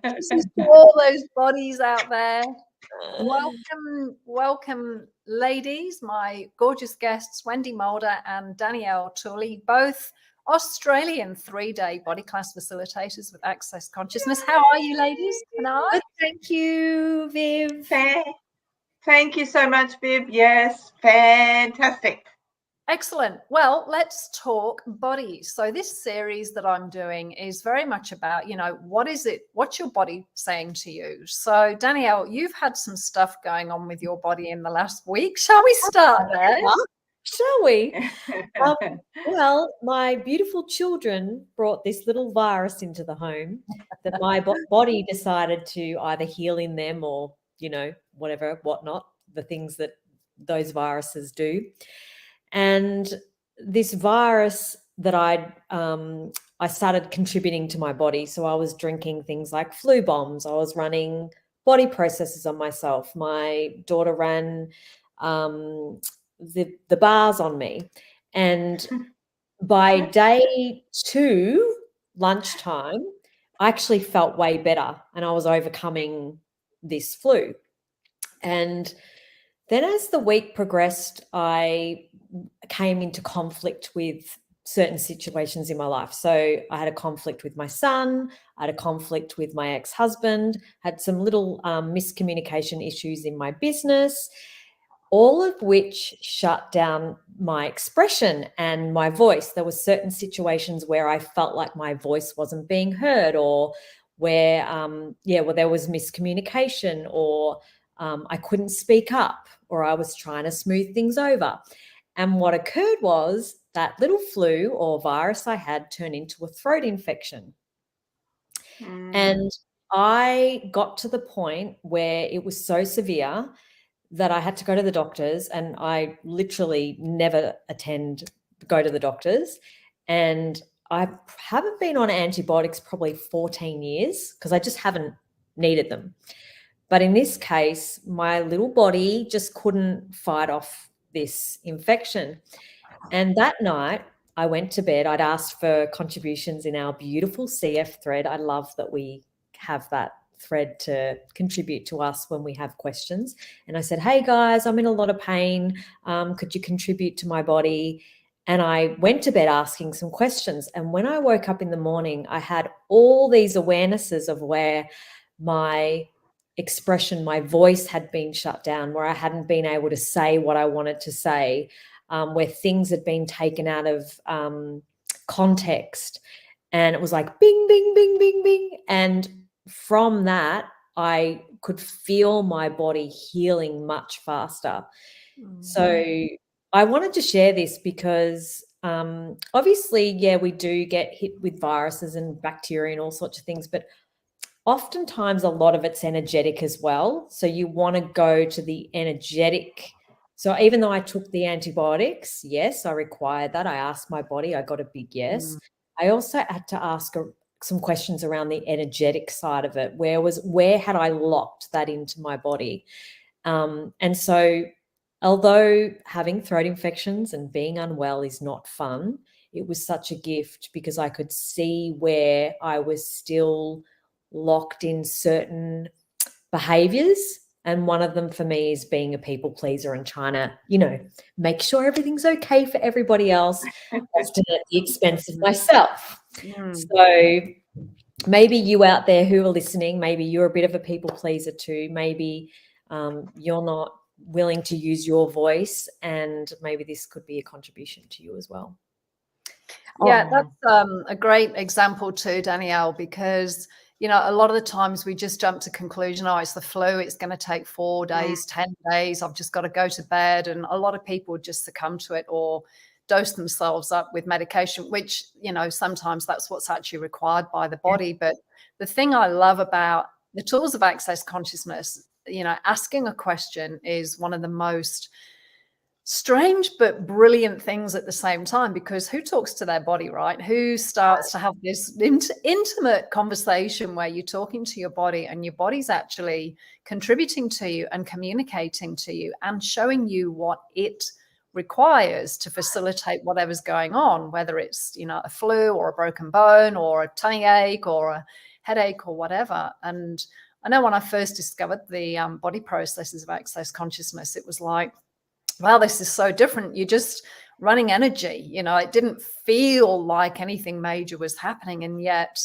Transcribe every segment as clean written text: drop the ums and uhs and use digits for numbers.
Kisses to all those bodies out there. Welcome, ladies, my gorgeous guests, Wendy Mulder and Danielle Tooley, both Australian 3-day body class facilitators with Access Consciousness. How are you, ladies? Good, thank you, Viv. Thank you so much, Viv. Yes, fantastic. Excellent. Well, let's talk bodies. So this series that I'm doing is very much about, what is it? What's your body saying to you? So Danielle, you've had some stuff going on with your body in the last week. Shall we start there? Shall we? Well, my beautiful children brought this little virus into the home that my body decided to either heal in them or, whatnot, the things that those viruses do. And this virus that I started contributing to my body. So I was drinking things like flu bombs. I was running body processes on myself. My daughter ran the bars on me. And by day 2, lunchtime, I actually felt way better and I was overcoming this flu. And then as the week progressed, I came into conflict with certain situations in my life. So I had a conflict with my son, I had a conflict with my ex-husband, had some little miscommunication issues in my business, all of which shut down my expression and my voice. There were certain situations where I felt like my voice wasn't being heard, or where, there was miscommunication, or I couldn't speak up, or I was trying to smooth things over. And what occurred was that little flu or virus I had turned into a throat infection. And I got to the point where it was so severe that I had to go to the doctors, and I literally never go to the doctors. And I haven't been on antibiotics probably 14 years because I just haven't needed them. But in this case, my little body just couldn't fight off this infection. And that night I went to bed. I'd asked for contributions in our beautiful CF thread. I love that we have that thread to contribute to us when we have questions. And I said, hey guys, I'm in a lot of pain. Could you contribute to my body? And I went to bed asking some questions. And when I woke up in the morning, I had all these awarenesses of where my expression, my voice had been shut down, where I hadn't been able to say what I wanted to say, where things had been taken out of context. And it was like bing, bing, bing, bing, bing. And from that, I could feel my body healing much faster. So I wanted to share this because obviously, we do get hit with viruses and bacteria and all sorts of things, but oftentimes a lot of it's energetic as well. So you want to go to the energetic. So even though I took the antibiotics, yes, I required that. I asked my body, I got a big yes. I also had to ask some questions around the energetic side of it. Where had I locked that into my body? And so although having throat infections and being unwell is not fun, it was such a gift because I could see where I was still locked in certain behaviors. And one of them for me is being a people pleaser and trying to, make sure everything's okay for everybody else, often at the expense of myself. So maybe you out there who are listening, maybe you're a bit of a people pleaser too. Maybe you're not willing to use your voice, and maybe this could be a contribution to you as well. Yeah, that's a great example too, Danielle, because a lot of the times we just jump to conclusion, it's the flu, it's going to take 4 days, 10 days, I've just got to go to bed. And a lot of people just succumb to it or dose themselves up with medication, which, sometimes that's what's actually required by the body. But the thing I love about the tools of Access Consciousness, asking a question is one of the most strange but brilliant things at the same time, because who talks to their body, right? Who starts to have this intimate conversation where you're talking to your body and your body's actually contributing to you and communicating to you and showing you what it requires to facilitate whatever's going on, whether it's, you know, a flu or a broken bone or a tummy ache or a headache or whatever. And I know when I first discovered the body processes of access consciousness, it was like, wow, this is so different. You're just running energy. You know, it didn't feel like anything major was happening. And yet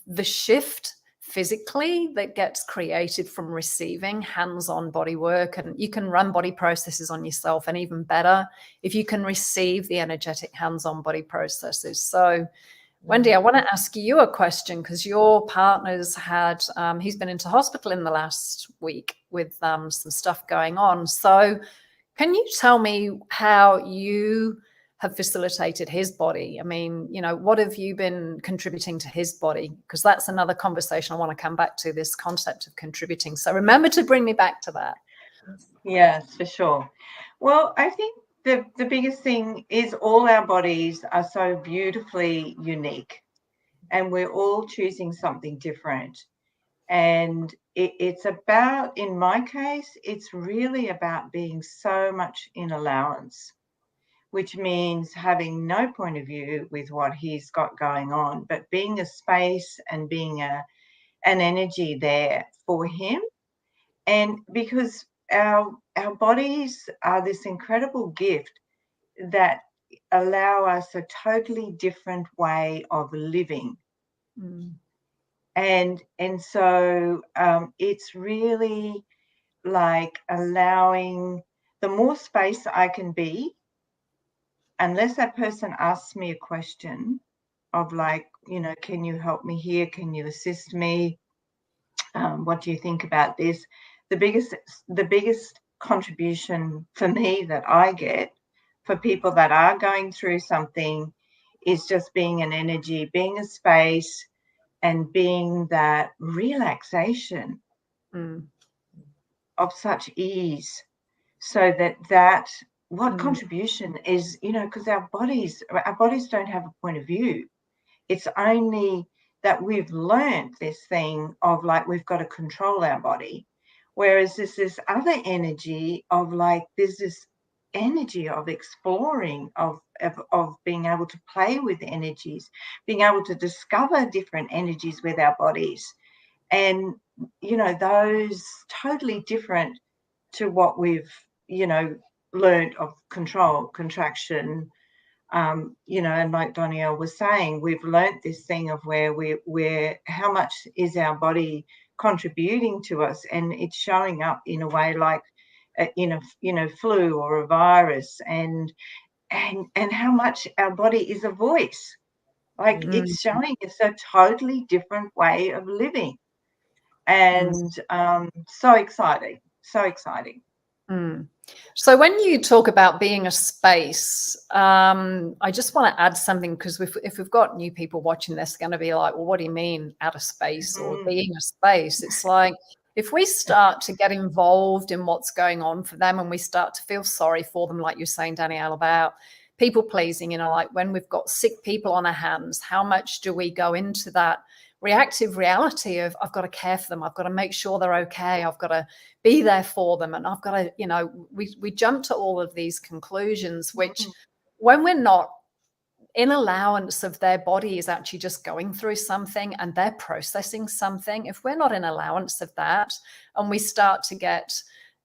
the shift physically that gets created from receiving hands-on body work, and you can run body processes on yourself, and even better if you can receive the energetic hands-on body processes. So Wendy, I want to ask you a question, because your partner's had, he's been into hospital in the last week with some stuff going on. So can you tell me how you have facilitated his body? I mean, you know, what have you been contributing to his body? Because that's another conversation I want to come back to, this concept of contributing. So remember to bring me back to that. Yes, for sure. Well, I think the biggest thing is all our bodies are so beautifully unique, and we're all choosing something different. And it's about, in my case, it's really about being so much in allowance, which means having no point of view with what he's got going on, but being a space and being an energy there for him. And because our bodies are this incredible gift that allow us a totally different way of living. And so it's really like allowing, the more space I can be, unless that person asks me a question of like, you know, can you help me here? Can you assist me? What do you think about this? The biggest contribution for me that I get for people that are going through something is just being an energy, being a space, and being that relaxation of such ease, so that what contribution is, you know, because our bodies don't have a point of view. It's only that we've learned this thing of like, we've got to control our body. Whereas there's this other energy of like, there's this energy of exploring, of being able to play with energies, being able to discover different energies with our bodies. And, you know, those totally different to what we've, you know, learned of control, contraction, you know, and like Danielle was saying, we've learnt this thing of where we're how much is our body contributing to us, and it's showing up in a way like in a, you know, flu or a virus, and how much our body is a voice. Like it's showing us a totally different way of living, and so exciting. So when you talk about being a space, I just want to add something, because if we've got new people watching this, they're going to be like, well, what do you mean at a space or being a space? It's like, if we start to get involved in what's going on for them, and we start to feel sorry for them, like you're saying, Danielle, about people pleasing, you know, like when we've got sick people on our hands, how much do we go into that reactive reality of, I've got to care for them, I've got to make sure they're okay, I've got to be there for them, and I've got to, you know, we jump to all of these conclusions, which when we're not in allowance of their body is actually just going through something and they're processing something, if we're not in allowance of that, and we start to get,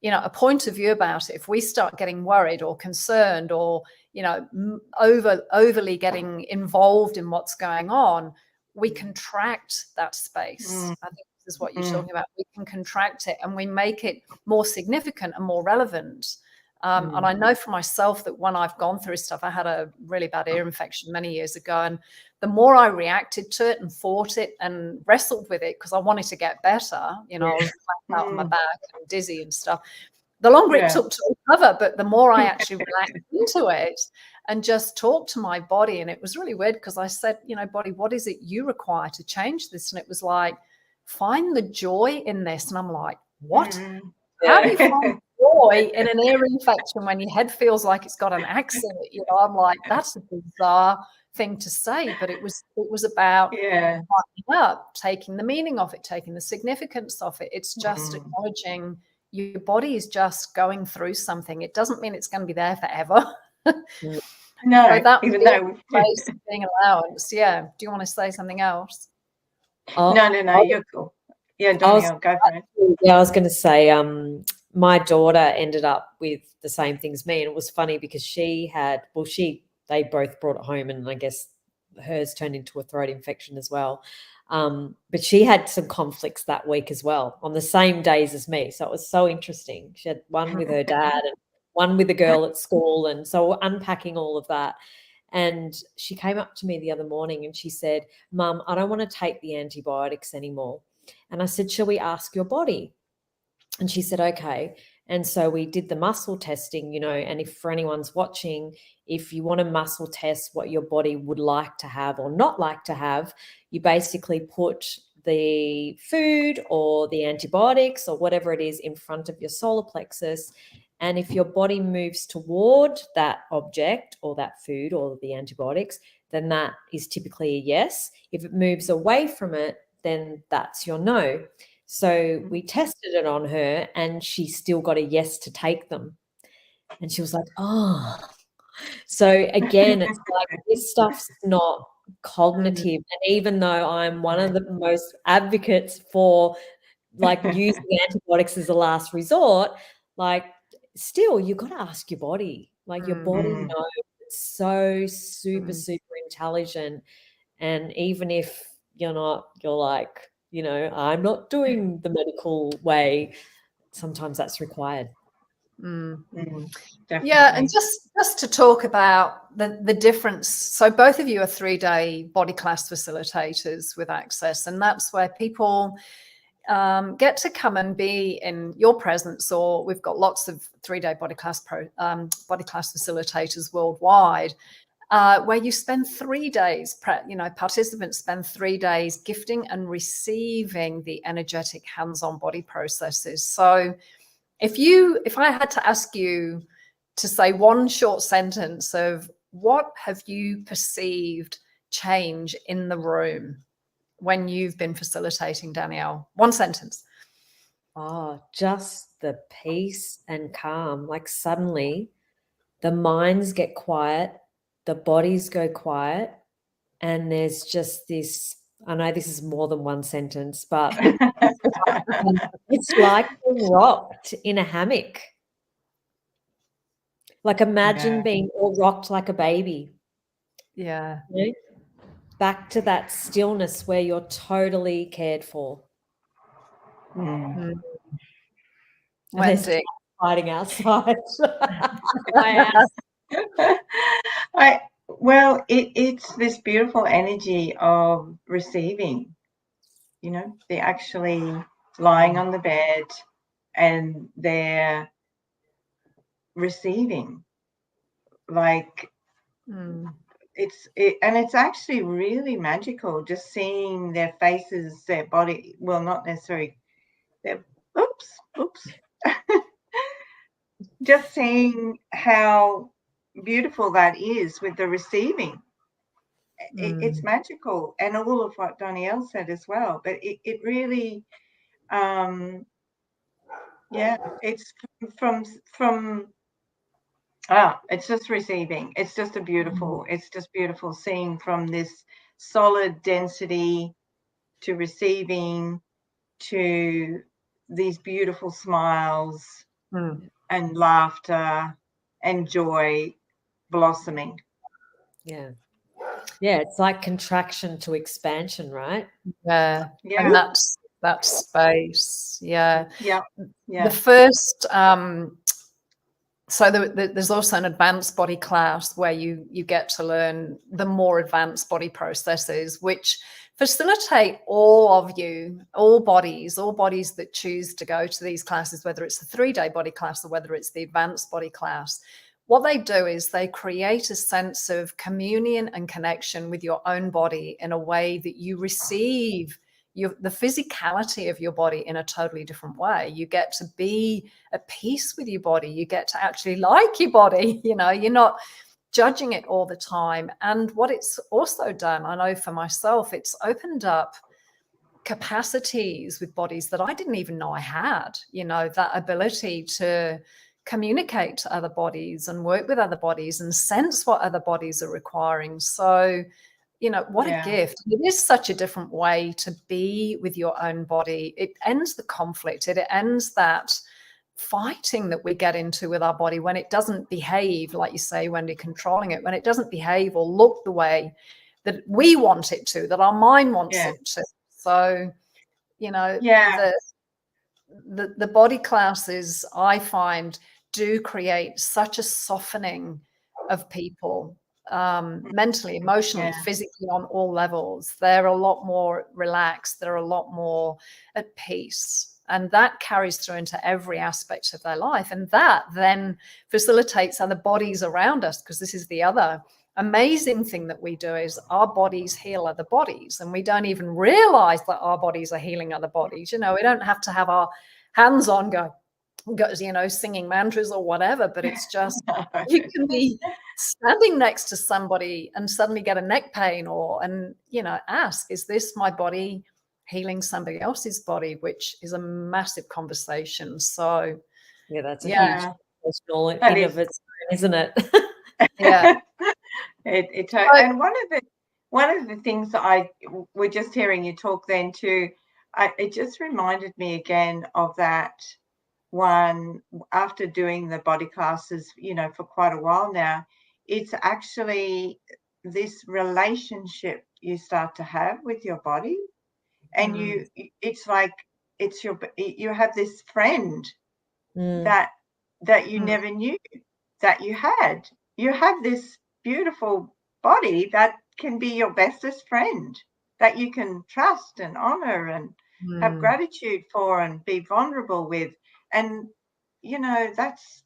you know, a point of view about it, if we start getting worried or concerned or, you know, overly getting involved in what's going on, we contract that space. I think this is what you're talking about. We can contract it and we make it more significant and more relevant. And I know for myself that when I've gone through stuff, I had a really bad ear infection many years ago. And the more I reacted to it and fought it and wrestled with it, because I wanted to get better, you know, I was flat out on my back and dizzy and stuff, the longer it took to recover, but the more I actually relaxed into it and just talked to my body. And it was really weird, because I said, you know, body, what is it you require to change this? And it was like, find the joy in this. And I'm like, what? How do you find joy in an ear infection when your head feels like it's got an accent? You know, I'm like, that's a bizarre thing to say, but it was about up, taking the meaning of it, taking the significance of it. It's just acknowledging your body is just going through something. It doesn't mean it's going to be there forever. No, so that even though space being allowance. Yeah. Do you want to say something else? No, you're cool. Yeah, Danielle, go for it. Yeah, I was going to say, my daughter ended up with the same thing as me, and it was funny because they both brought it home, and I guess hers turned into a throat infection as well. But she had some conflicts that week as well on the same days as me. So it was so interesting. She had one with her dad and one with a girl at school. And so unpacking all of that. And she came up to me the other morning and she said, Mum, I don't want to take the antibiotics anymore. And I said, shall we ask your body? And she said, okay. And so we did the muscle testing, and if for anyone's watching, if you want to muscle test what your body would like to have or not like to have, you basically put the food or the antibiotics or whatever it is in front of your solar plexus. And if your body moves toward that object or that food or the antibiotics, then that is typically a yes. If it moves away from it, then that's your no. So we tested it on her and she still got a yes to take them. And she was like, oh. So again, it's like this stuff's not cognitive. And even though I'm one of the most advocates for like using antibiotics as a last resort, like still you've got to ask your body. Like your body knows. It's so super intelligent. And even if you're like, I'm not doing the medical way, sometimes that's required. Yeah, and just to talk about the difference. So both of you are 3-day body class facilitators with Access, and that's where people get to come and be in your presence, or we've got lots of 3-day body class facilitators worldwide, where you spend 3 days, participants spend 3 days gifting and receiving the energetic hands-on body processes. So if I had to ask you to say one short sentence of what have you perceived change in the room when you've been facilitating, Danielle? One sentence. Oh, just the peace and calm. Like suddenly the minds get quiet, the bodies go quiet, and there's just this, I know this is more than one sentence, but it's like you're rocked in a hammock. Like imagine being all rocked like a baby. Yeah. Back to that stillness where you're totally cared for. Wendy. Fighting outside. Well, it's this beautiful energy of receiving. They're actually lying on the bed and they're receiving. Like it's actually really magical just seeing their faces, their body. Well, not necessarily. Oops. Just seeing how beautiful that is with the receiving. It's magical, and all of what Danielle said as well. But it really, it's from it's just receiving. It's just it's just beautiful seeing from this solid density to receiving to these beautiful smiles and laughter and joy blossoming. Yeah, it's like contraction to expansion, right? Yeah. And that's that space. Yeah. The first so there's also an advanced body class where you get to learn the more advanced body processes, which facilitate all bodies that choose to go to these classes, whether it's the 3-day body class or whether it's the advanced body class. What they do is they create a sense of communion and connection with your own body in a way that you receive the physicality of your body in a totally different way. You get to be at peace with your body. You get to actually like your body. You're not judging it all the time. And what it's also done, I know for myself, it's opened up capacities with bodies that I didn't even know I had, you know, that ability to communicate to other bodies and work with other bodies and sense what other bodies are requiring. So, you know, what a gift. It is such a different way to be with your own body. It ends the conflict. It ends that fighting that we get into with our body when it doesn't behave, like you say, Wendy, controlling it, when it doesn't behave or look the way that we want it to, that our mind wants it to. So, you know, the body classes, I find, do create such a softening of people, mentally, emotionally, physically, on all levels. They're a lot more relaxed. They're a lot more at peace. And that carries through into every aspect of their life. And that then facilitates other bodies around us, because this is the other amazing thing that we do, is our bodies heal other bodies. And we don't even realize that our bodies are healing other bodies. You know, we don't have to have our hands on go, you know, singing mantras or whatever, but it's just, you can be standing next to somebody and suddenly get a neck pain and, you know, ask, is this my body healing somebody else's body, which is a massive conversation. So yeah, that's a huge personal in of its own, isn't it? Yeah. And one of the things that we're just hearing you talk then too, it just reminded me again of that one after doing the body classes, you know, for quite a while now. It's actually this relationship you start to have with your body. And it's like you have this friend that you never knew that you had. You have this beautiful body that can be your bestest friend, that you can trust and honor and have gratitude for and be vulnerable with. And, you know, that's,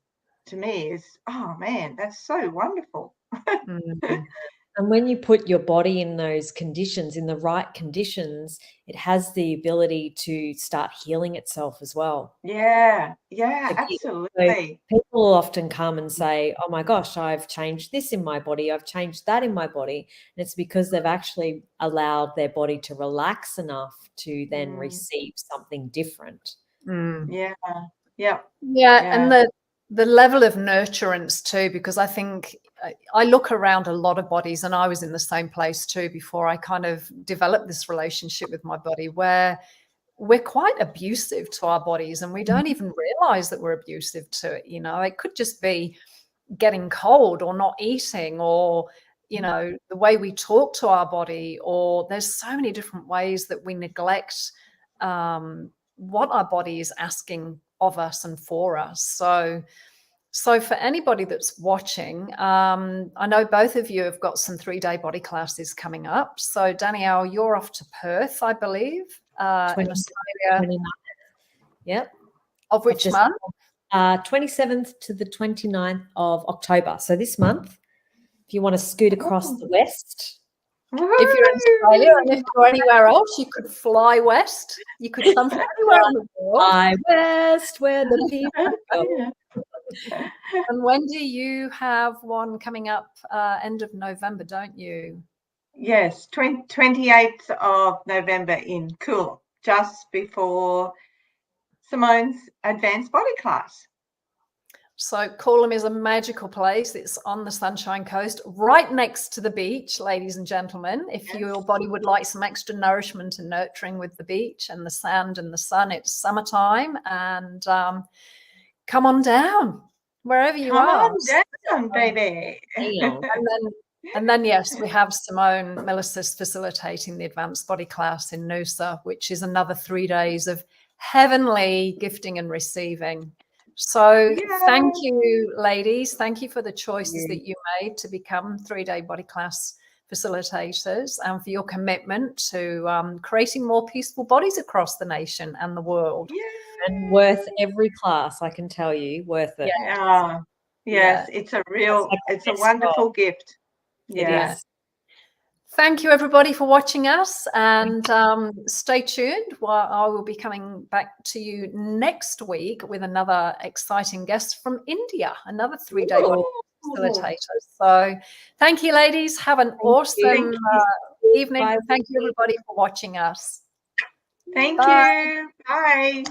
to me, is, oh man, that's so wonderful. And when you put your body in those conditions, in the right conditions, it has the ability to start healing itself as well. Yeah, absolutely. So people will often come and say, oh my gosh, I've changed this in my body, I've changed that in my body. And it's because they've actually allowed their body to relax enough to then receive something different. Yeah. And the level of nurturance too, because I think I look around a lot of bodies, and I was in the same place too before I kind of developed this relationship with my body, where we're quite abusive to our bodies and we don't even realize that we're abusive to it. You know, it could just be getting cold or not eating, or, you know, the way we talk to our body, or there's so many different ways that we neglect what our body is asking of us and for us. So for anybody that's watching, I know both of you have got some 3-day body classes coming up. So Danielle, you're off to Perth, I believe, in Australia. 29th. Yep. Of which month? 27th to the 29th of October. So this month, if you want to scoot across the west. If you're in Australia, and if you're anywhere else, you could fly west. You could come from anywhere in the world. Fly west, where the people go. And Wendy, you have one coming up end of November, don't you? Yes, 28th of November in Coolum, just before Simone's advanced body class. So Coolum is a magical place. It's on the Sunshine Coast, right next to the beach, ladies and gentlemen. If your body would like some extra nourishment and nurturing with the beach and the sand and the sun, it's summertime. And come on down, wherever you are. Come on down, baby. And then, yes, we have Simone Millicis facilitating the advanced body class in Noosa, which is another 3 days of heavenly gifting and receiving. So thank you, ladies. Thank you for the choices that you made to become 3-day body class facilitators, and for your commitment to creating more peaceful bodies across the nation and the world. And worth every class, I can tell you, worth it. Yes, it's a wonderful gift. It is. Thank you, everybody, for watching us, and stay tuned. I will be coming back to you next week with another exciting guest from India, another 3-day facilitator. So thank you, ladies. Have an awesome evening. Bye. Thank you, everybody, for watching us. Thank Bye. you. Bye.